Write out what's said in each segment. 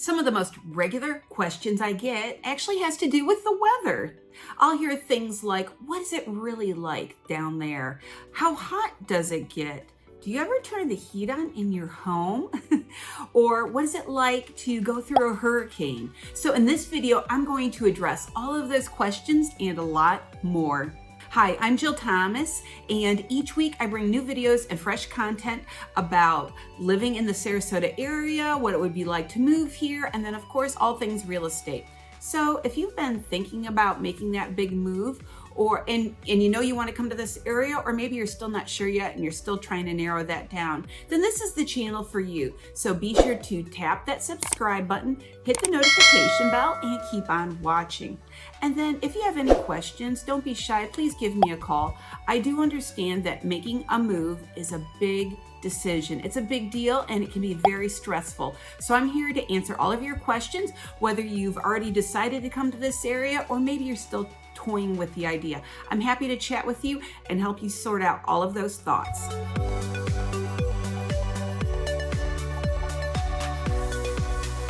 Some of the most regular questions I get actually has to do with the weather. I'll hear things like, what is it really like down there? How hot does it get? Do you ever turn the heat on in your home? Or what is it like to go through a hurricane? So in this video, I'm going to address all of those questions and a lot more. Hi, I'm Jill Thomas, and each week I bring new videos and fresh content about living in the Sarasota area, what it would be like to move here, and then of course, all things real estate. So if you've been thinking about making that big move, and you know you want to come to this area, or maybe you're still not sure yet and you're still trying to narrow that down, then this is the channel for you. So be sure to tap that subscribe button, hit the notification bell, and keep on watching. And then if you have any questions, don't be shy, please give me a call. I do understand that making a move is a big decision. It's a big deal and it can be very stressful. So I'm here to answer all of your questions, whether you've already decided to come to this area or maybe you're still toying with the idea. I'm happy to chat with you and help you sort out all of those thoughts.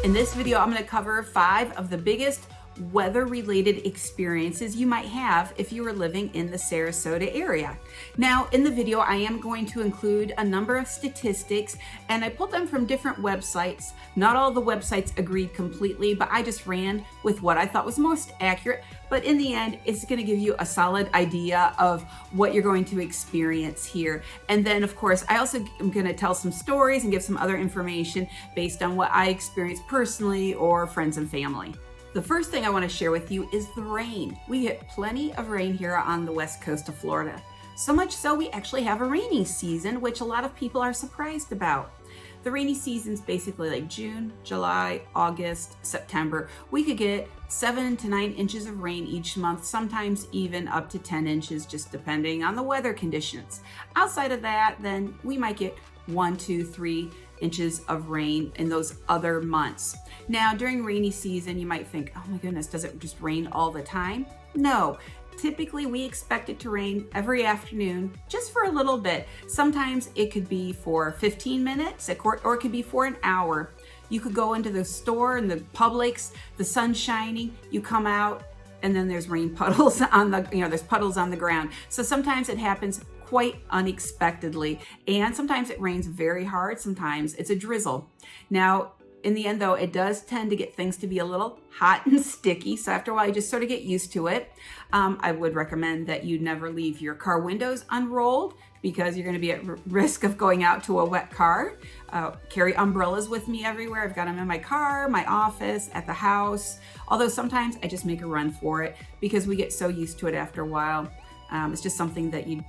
In this video, I'm going to cover 5 of the biggest weather-related experiences you might have if you were living in the Sarasota area. Now, in the video, I am going to include a number of statistics, and I pulled them from different websites. Not all the websites agreed completely, but I just ran with what I thought was most accurate. But in the end, it's going to give you a solid idea of what you're going to experience here. And then, of course, I also am going to tell some stories and give some other information based on what I experienced personally or friends and family. The first thing I want to share with you is the rain. We get plenty of rain here on the west coast of Florida. So much so we actually have a rainy season, which a lot of people are surprised about. The rainy season's basically like June, July, August, September. We could get 7 to 9 inches of rain each month, sometimes even up to 10 inches, just depending on the weather conditions. Outside of that, then we might get 1, 2, 3 inches of rain in those other months. Now, during rainy season, you might think, oh my goodness, does it just rain all the time? No. Typically, we expect it to rain every afternoon, just for a little bit. Sometimes it could be for 15 minutes, or it could be for an hour. You could go into the store and the Publix, the sun's shining, you come out, and then there's rain puddles on the, there's puddles on the ground. So sometimes it happens quite unexpectedly, and sometimes it rains very hard, sometimes it's a drizzle. Now, in the end though, it does tend to get things to be a little hot and sticky, so after a while you just sort of get used to it. I would recommend that you never leave your car windows unrolled because you're going to be at risk of going out to a wet car. Carry umbrellas with me everywhere. I've got them in my car, my office, at the house, although sometimes I just make a run for it because we get so used to it after a while. It's just something that you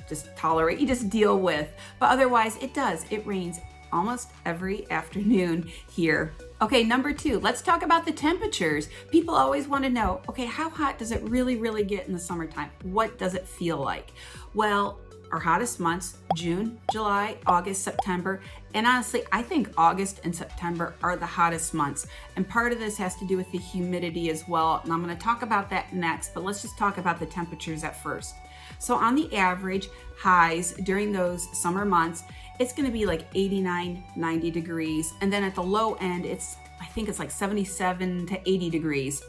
just tolerate, you just deal with. But otherwise it rains almost every afternoon here. Okay, number 2, let's talk about the temperatures. People always want to know, okay, how hot does it really get in the summertime? What does it feel like? Well, our hottest months, June, July, August, September, and honestly, I think August and September are the hottest months. And part of this has to do with the humidity as well. And I'm going to talk about that next, but let's just talk about the temperatures at first. So on the average, highs during those summer months, it's going to be like 89, 90 degrees. And then at the low end, I think it's like 77 to 80 degrees.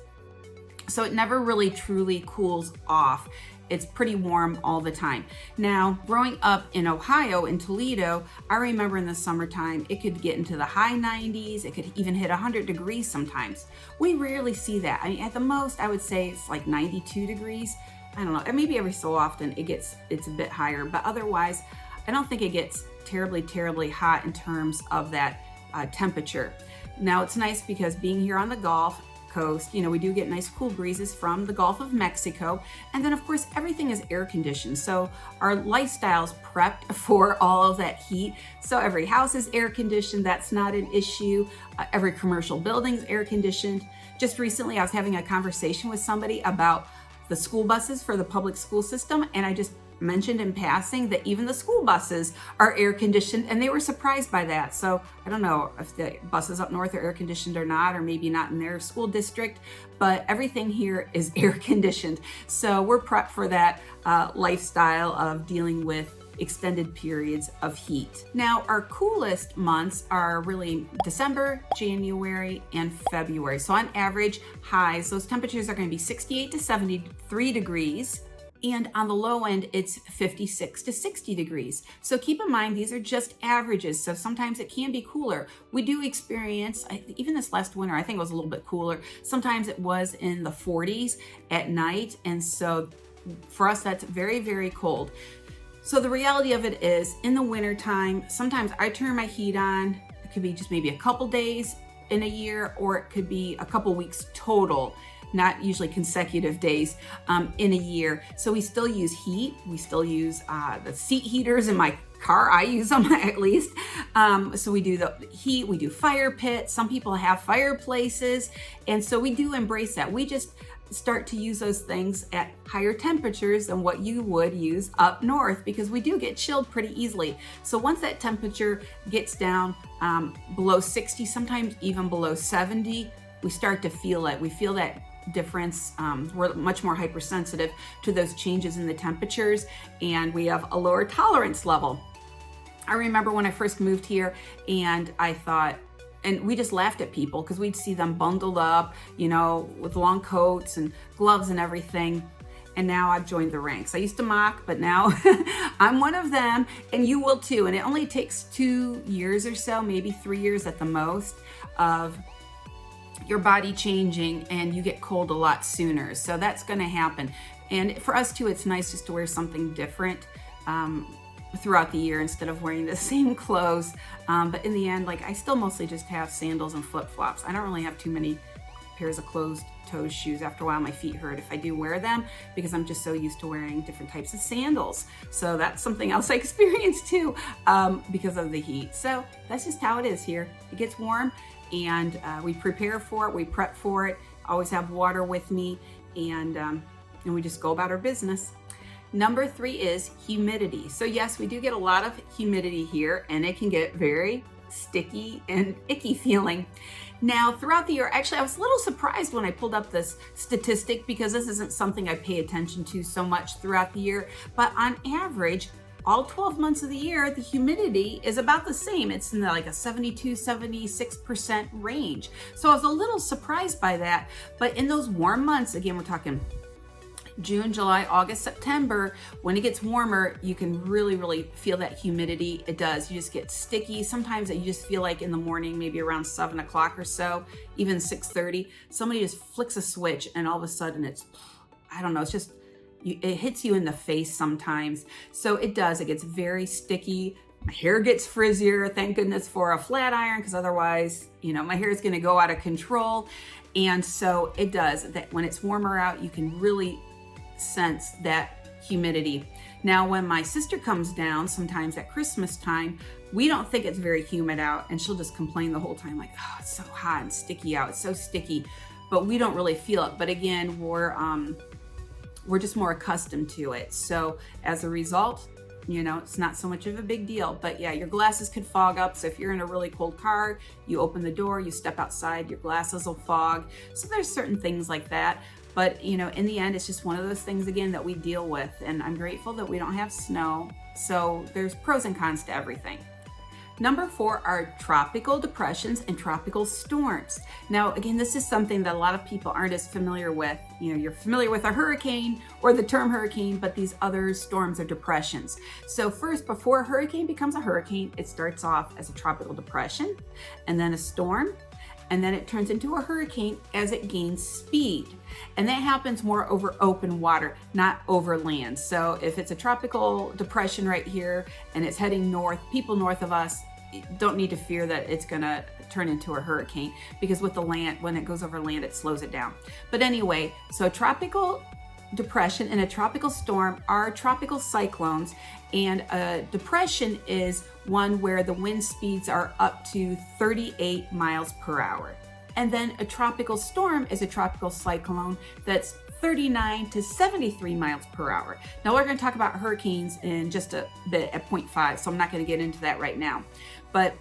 So it never really truly cools off. It's pretty warm all the time. Now, growing up in Ohio, in Toledo, I remember in the summertime, it could get into the high 90s. It could even hit 100 degrees sometimes. We rarely see that. I mean, at the most, I would say it's like 92 degrees. I don't know, and maybe every so often it's a bit higher, but otherwise, I don't think it gets terribly hot in terms of that temperature. Now, it's nice because being here on the Gulf Coast, we do get nice cool breezes from the Gulf of Mexico. And then of course, everything is air conditioned. So our lifestyle's prepped for all of that heat. So every house is air conditioned. That's not an issue. Every commercial building's air conditioned. Just recently, I was having a conversation with somebody about the school buses for the public school system, and I just mentioned in passing that even the school buses are air conditioned, and they were surprised by that. So I don't know if the buses up north are air conditioned or not, or maybe not in their school district, but everything here is air conditioned. So we're prepped for that lifestyle of dealing with extended periods of heat. Now, our coolest months are really December, January, and February. So on average, highs, those temperatures are going to be 68 to 73 degrees. And on the low end, it's 56 to 60 degrees. So keep in mind, these are just averages. So sometimes it can be cooler. We do experience, even this last winter, I think it was a little bit cooler. Sometimes it was in the 40s at night. And so for us, that's very, very cold. So the reality of it is, in the winter time, sometimes I turn my heat on. It could be just maybe a couple days in a year, or it could be a couple weeks total, not usually consecutive days in a year. So we still use heat. We still use the seat heaters in my car. I use them at least. So we do the heat, we do fire pits. Some people have fireplaces. And so we do embrace that. We just start to use those things at higher temperatures than what you would use up north, because we do get chilled pretty easily. So once that temperature gets down below 60, sometimes even below 70, we start to feel it. We feel that difference. We're much more hypersensitive to those changes in the temperatures, and we have a lower tolerance level. I remember when I first moved here, and I thought, and we just laughed at people because we'd see them bundled up, you know, with long coats and gloves and everything. And now I've joined the ranks. I used to mock, but now I'm one of them, and you will too. And it only takes 2 years or so, maybe 3 years at the most, of your body changing, and you get cold a lot sooner. So that's going to happen. And for us too, it's nice just to wear something different throughout the year instead of wearing the same clothes. But in the end, like, I still mostly just have sandals and flip-flops. I don't really have too many pairs of closed-toe shoes. After a while, my feet hurt if I do wear them, because I'm just so used to wearing different types of sandals. So that's something else I experience too, because of the heat. So that's just how it is here. It gets warm, and we prepare for it, we prep for it, always have water with me, and we just go about our business. Number 3 is humidity. So yes, we do get a lot of humidity here, and it can get very sticky and icky feeling. Now, throughout the year, actually, I was a little surprised when I pulled up this statistic, because this isn't something I pay attention to so much throughout the year, but on average, all 12 months of the year, the humidity is about the same. It's in like a 72, 76% range. So I was a little surprised by that. But in those warm months, again, we're talking June, July, August, September, when it gets warmer, you can really, really feel that humidity. It does. You just get sticky. Sometimes you just feel like in the morning, maybe around 7 o'clock or so, even 6:30, somebody just flicks a switch, and all of a sudden it's, I don't know, it's just, it hits you in the face sometimes. So it does. It gets very sticky. My hair gets frizzier. Thank goodness for a flat iron, because otherwise, you know, my hair is going to go out of control. And so it does. That when it's warmer out, you can really sense that humidity. Now, when my sister comes down, sometimes at Christmas time, we don't think it's very humid out, and she'll just complain the whole time, like, oh, it's so hot and sticky out. It's so sticky, but we don't really feel it. But again, we're just more accustomed to it. So as a result, you know, it's not so much of a big deal. But yeah, your glasses could fog up. So if you're in a really cold car, you open the door, you step outside, your glasses will fog. So there's certain things like that. But, you know, in the end, it's just one of those things, again, that we deal with. And I'm grateful that we don't have snow. So there's pros and cons to everything. Number 4 are tropical depressions and tropical storms. Now, again, this is something that a lot of people aren't as familiar with. You know, you're familiar with a hurricane or the term hurricane, but these other storms are depressions. So first, before a hurricane becomes a hurricane, it starts off as a tropical depression, and then a storm, and then it turns into a hurricane as it gains speed. And that happens more over open water, not over land. So if it's a tropical depression right here and it's heading north, people north of us don't need to fear that it's gonna turn into a hurricane, because with the land, when it goes over land, it slows it down. But anyway, so a tropical depression and a tropical storm are tropical cyclones, and a depression is one where the wind speeds are up to 38 miles per hour. And then a tropical storm is a tropical cyclone that's 39 to 73 miles per hour. Now we're going to talk about hurricanes in just a bit at 0.5, so I'm not going to get into that right now. But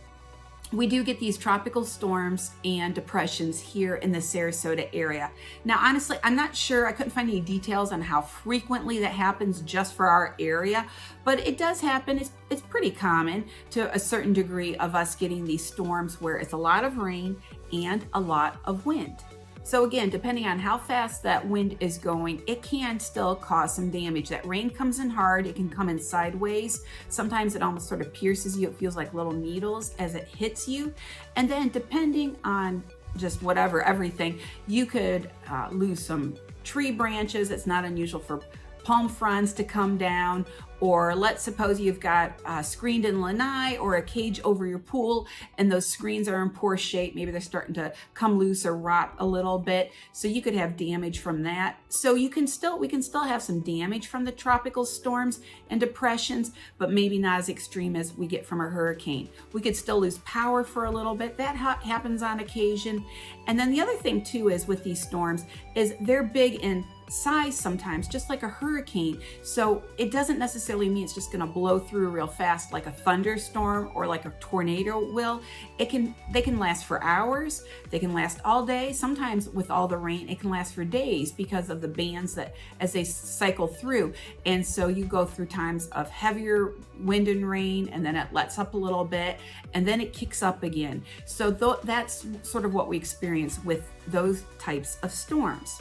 we do get these tropical storms and depressions here in the Sarasota area. Now, honestly, I'm not sure, I couldn't find any details on how frequently that happens just for our area, but it does happen. It's pretty common to a certain degree of us getting these storms where it's a lot of rain and a lot of wind. So again, depending on how fast that wind is going, it can still cause some damage. That rain comes in hard, it can come in sideways. Sometimes it almost sort of pierces you. It feels like little needles as it hits you. And then depending on just whatever, everything, you could lose some tree branches. It's not unusual for palm fronds to come down, or let's suppose you've got screened in lanai or a cage over your pool and those screens are in poor shape. Maybe they're starting to come loose or rot a little bit. So you could have damage from that. So we can still have some damage from the tropical storms and depressions, but maybe not as extreme as we get from a hurricane. We could still lose power for a little bit. That happens on occasion. And then the other thing too is with these storms is they're big in size sometimes, just like a hurricane. So it doesn't necessarily mean it's just going to blow through real fast like a thunderstorm or like a tornado will. They can last for hours. They can last all day. Sometimes with all the rain, it can last for days because of the bands that as they cycle through. And so you go through times of heavier wind and rain, and then it lets up a little bit, and then it kicks up again. So that's sort of what we experience with those types of storms.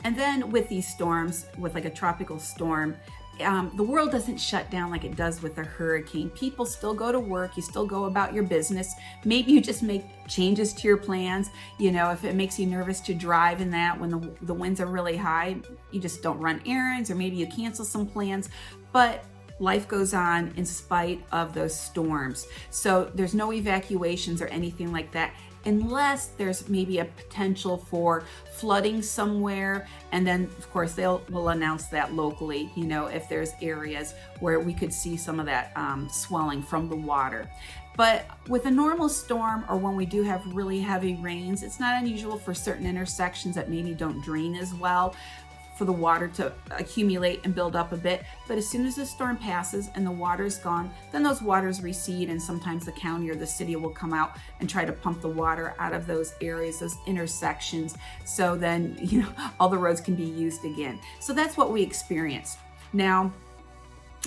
And then with these storms, with like a tropical storm, the world doesn't shut down like it does with a hurricane. People still go to work, you still go about your business. Maybe you just make changes to your plans. You know, if it makes you nervous to drive in that when the winds are really high, you just don't run errands, or maybe you cancel some plans. But life goes on in spite of those storms. So there's no evacuations or anything like that, unless there's maybe a potential for flooding somewhere. And then of course we'll announce that locally, you know, if there's areas where we could see some of that swelling from the water. But with a normal storm, or when we do have really heavy rains, it's not unusual for certain intersections that maybe don't drain as well, for the water to accumulate and build up a bit. But as soon as the storm passes and the water's gone, then those waters recede, and sometimes the county or the city will come out and try to pump the water out of those areas, those intersections, so then, you know, all the roads can be used again. So that's what we experience. Now,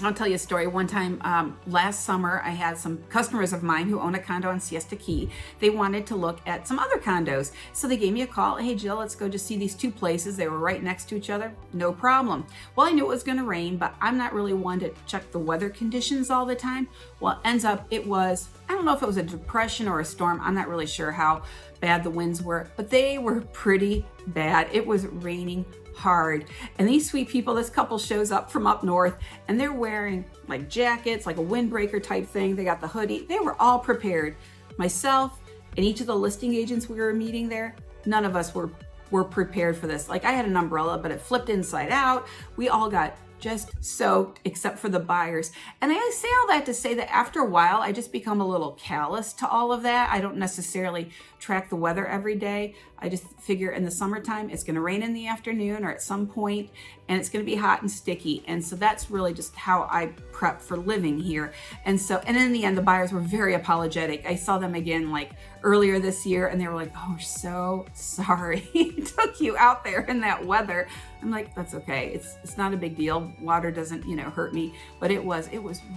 I'll tell you a story. One time last summer, I had some customers of mine who own a condo on Siesta Key. They wanted to look at some other condos. So they gave me a call. Hey, Jill, let's go just see these two places. They were right next to each other. No problem. Well, I knew it was going to rain, but I'm not really one to check the weather conditions all the time. Well, it ends up it was, I don't know if it was a depression or a storm. I'm not really sure how bad the winds were, but they were pretty bad. It was raining hard. And these sweet people, this couple shows up from up north, and they're wearing like jackets, like a windbreaker type thing. They got the hoodie. They were all prepared. Myself and each of the listing agents we were meeting there, none of us were prepared for this. Like, I had an umbrella, but it flipped inside out. We all got just soaked, except for the buyers. And I say all that to say that after a while, I just become a little callous to all of that. I don't necessarily track the weather every day. I just figure in the summertime, it's gonna rain in the afternoon or at some point, and it's gonna be hot and sticky. And so that's really just how I prep for living here. And in the end, the buyers were very apologetic. I saw them again like earlier this year, and they were like, oh, we're so sorry it took you out there in that weather. I'm like, that's okay. It's not a big deal. Water doesn't, hurt me, but it was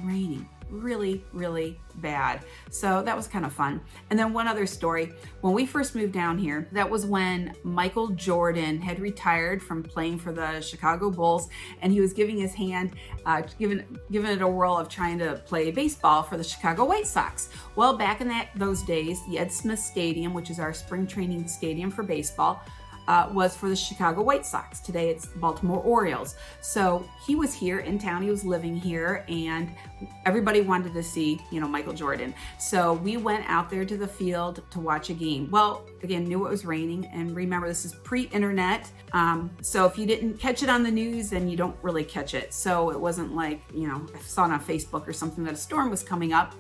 raining really, really bad. So that was kind of fun. And then one other story, when we first moved down here, that was when Michael Jordan had retired from playing for the Chicago Bulls, and he was giving his hand, giving it a whirl of trying to play baseball for the Chicago White Sox. Well, back in those days, the Ed Smith Stadium, which is our spring training stadium for baseball, was for the Chicago White Sox. Today it's the Baltimore Orioles. So he was here in town, he was living here, and everybody wanted to see, Michael Jordan. So we went out there to the field to watch a game. Well, again, knew it was raining, and remember, this is pre-internet. So if you didn't catch it on the news, then you don't really catch it. So it wasn't like, I saw it on Facebook or something that a storm was coming up.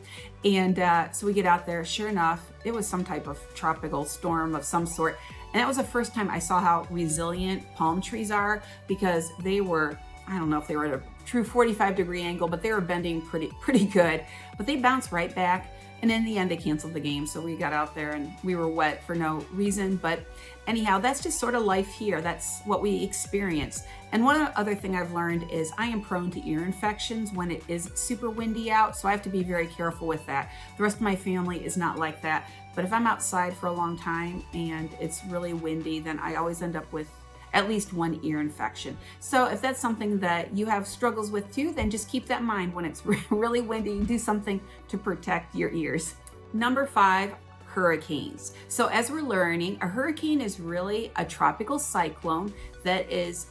And so we get out there, sure enough, it was some type of tropical storm of some sort. And that was the first time I saw how resilient palm trees are, because they were, I don't know if they were at a true 45-degree angle, but they were bending pretty good. But they bounced right back. And in the end, they canceled the game. So we got out there and we were wet for no reason. But anyhow, that's just sort of life here. That's what we experience. And one other thing I've learned is I am prone to ear infections when it is super windy out. So I have to be very careful with that. The rest of my family is not like that. But if I'm outside for a long time and it's really windy, then I always end up with at least one ear infection. So if that's something that you have struggles with too, then just keep that in mind when it's really windy. Do something to protect your ears. Number 5, hurricanes. So as we're learning, a hurricane is really a tropical cyclone that is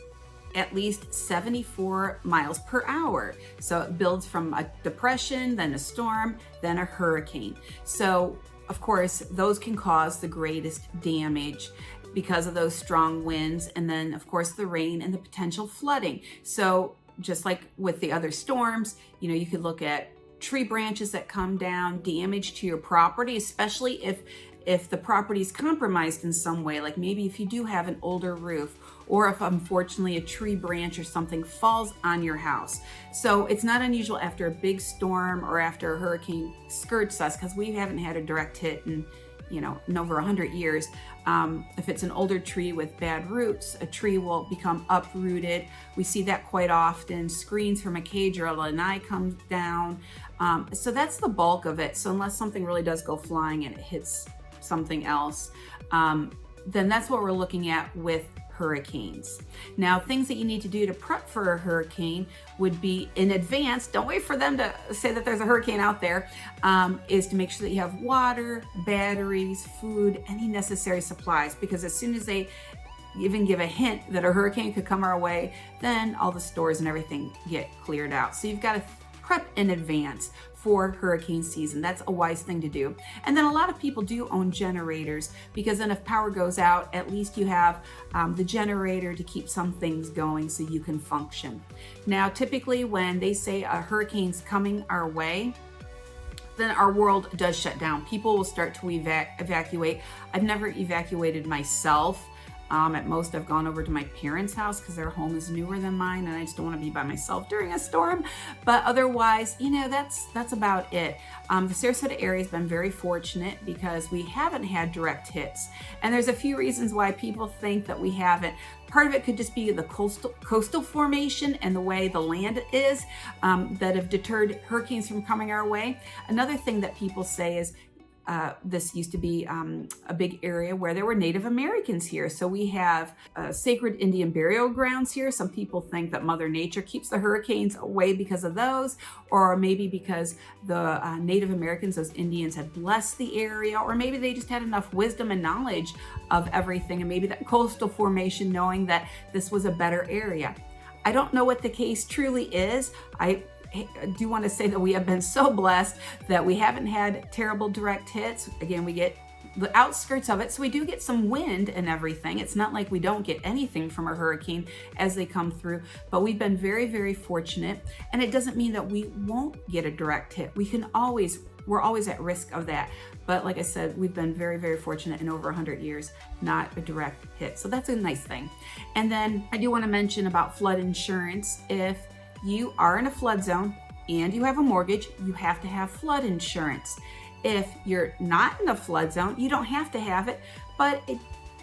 at least 74 miles per hour. So it builds from a depression, then a storm, then a hurricane. So of course, those can cause the greatest damage because of those strong winds, and then of course the rain and the potential flooding. So just like with the other storms, you could look at tree branches that come down, damage to your property, especially if the property is compromised in some way, like maybe if you do have an older roof, or if unfortunately a tree branch or something falls on your house. So it's not unusual after a big storm or after a hurricane skirts us, because we haven't had a direct hit in over 100 years. If it's an older tree with bad roots, a tree will become uprooted. We see that quite often. Screens from a cage or a lanai come down. So that's the bulk of it. So unless something really does go flying and it hits something else, then that's what we're looking at with hurricanes. Now, things that you need to do to prep for a hurricane would be in advance. Don't wait for them to say that there's a hurricane out there. Is to make sure that you have water, batteries, food, any necessary supplies, because as soon as they even give a hint that a hurricane could come our way, then all the stores and everything get cleared out. So you've got to prep in advance for hurricane season. That's a wise thing to do. And then a lot of people do own generators, because then if power goes out, at least you have the generator to keep some things going so you can function. Now, typically when they say a hurricane's coming our way, then our world does shut down. People will start to evacuate. I've never evacuated myself. At most, I've gone over to my parents' house because their home is newer than mine, and I just don't want to be by myself during a storm. But otherwise, that's about it. The Sarasota area has been very fortunate because we haven't had direct hits, and there's a few reasons why people think that we haven't. Part of it could just be the coastal formation and the way the land is that have deterred hurricanes from coming our way. Another thing that people say is, this used to be a big area where there were Native Americans here. So we have sacred Indian burial grounds here. Some people think that Mother Nature keeps the hurricanes away because of those, or maybe because the Native Americans, those Indians, had blessed the area, or maybe they just had enough wisdom and knowledge of everything, and maybe that coastal formation knowing that this was a better area. I don't know what the case truly is. I do want to say that we have been so blessed that we haven't had terrible direct hits. Again, we get the outskirts of it, so we do get some wind and everything. It's not like we don't get anything from a hurricane as they come through, but we've been very, very fortunate. And it doesn't mean that we won't get a direct hit. We're always at risk of that. But like I said, we've been very, very fortunate in over 100 years, not a direct hit. So that's a nice thing. And then I do want to mention about flood insurance. If you are in a flood zone and you have a mortgage, you have to have flood insurance. If you're not in a flood zone, you don't have to have it, but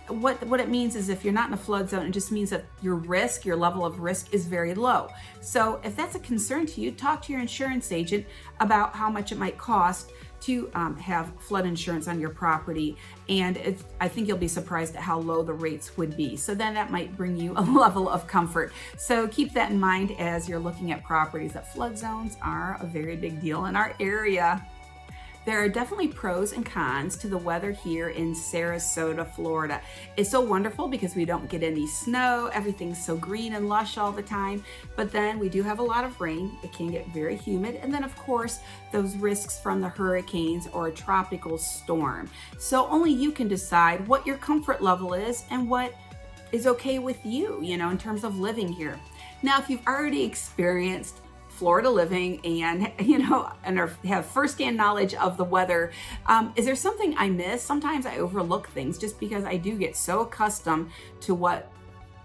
what it means is if you're not in a flood zone, it just means that your level of risk is very low. So if that's a concern to you, talk to your insurance agent about how much it might cost to have flood insurance on your property. And I think you'll be surprised at how low the rates would be. So then that might bring you a level of comfort. So keep that in mind as you're looking at properties, that flood zones are a very big deal in our area. There are definitely pros and cons to the weather here in Sarasota, Florida. It's so wonderful because we don't get any snow. Everything's so green and lush all the time. But then we do have a lot of rain. It can get very humid. And then, of course, those risks from the hurricanes or a tropical storm. So only you can decide what your comfort level is and what is okay with you, in terms of living here. Now, if you've already experienced Florida living and have firsthand knowledge of the weather, is there something I miss? Sometimes I overlook things just because I do get so accustomed to what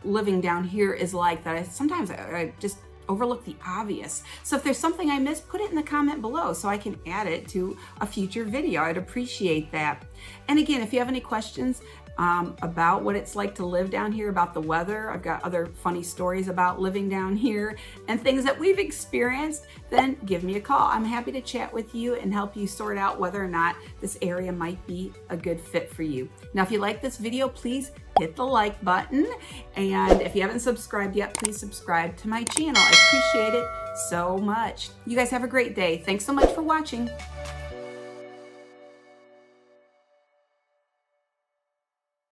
living down here is like that I just overlook the obvious. So if there's something I missed, put it in the comment below so I can add it to a future video. I'd appreciate that. And again, if you have any questions about what it's like to live down here, about the weather, I've got other funny stories about living down here and things that we've experienced, then give me a call. I'm happy to chat with you and help you sort out whether or not this area might be a good fit for you. Now, if you like this video, please hit the like button. And if you haven't subscribed yet, please subscribe to my channel. I appreciate it so much. You guys have a great day. Thanks so much for watching.